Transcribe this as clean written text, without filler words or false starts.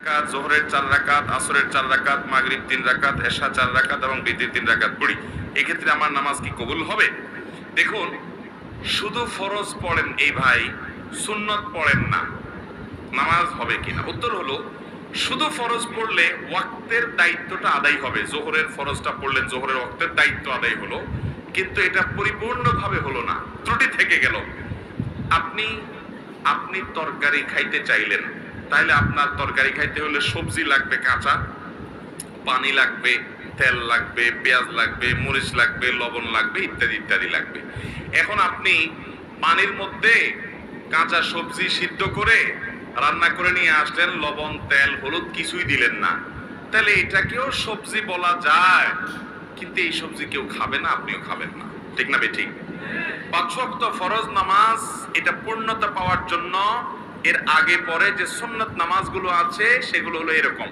রাকাত, জোহরের 4 রাকাত, আসরের 4 রাকাত, মাগরিব 3 রাকাত, এশা 4 রাকাত এবং বিতির 3 রাকাত পড়ি, এক্ষেত্রে আমার নামাজ কি কবুল হবে? দেখুন, শুধু ফরজ পড়েন এই ভাই, সুন্নত পড়েন না, নামাজ হবে কিনা? উত্তর হলো, শুধু ফরজ পড়লে ওয়াক্তের দায়িত্বটা আদায় হবে। জোহরের ফরজটা পড়লেন, জোহরের ওয়াক্তের দায়িত্ব আদায় হলো, কিন্তু এটা পরিপূর্ণভাবে হলো না, ত্রুটি থেকে গেল। আপনি আপনি তরকারি খাইতে চাইলেন, তাহলে আপনার তরকারি খাইতে হলে সবজি লাগবে কাঁচা, পানি লাগবে, তেল লাগবে, পেঁয়াজ লাগবে, মরিচ লাগবে, লবণ লাগবে, ইত্যাদি ইত্যাদি লাগবে। এখন আপনি পানির মধ্যে কাঁচা সবজি সিদ্ধ করে রান্না করে নিয়ে আসলেন, লবণ তেল হলুদ কিছুই দিলেন না, তাহলে এটাকেও সবজি বলা যায়, কিন্তু এই সবজি কেউ খাবে না, আপনিও খাবেন না। ঠিক না বেঠিক? 5 ওয়াক্ত ফরজ নামাজ এটা পূর্ণতা পাওয়ার জন্য এর আগে পরে যে সুন্নত নামাজগুলো আছে সেগুলো হলো এরকম: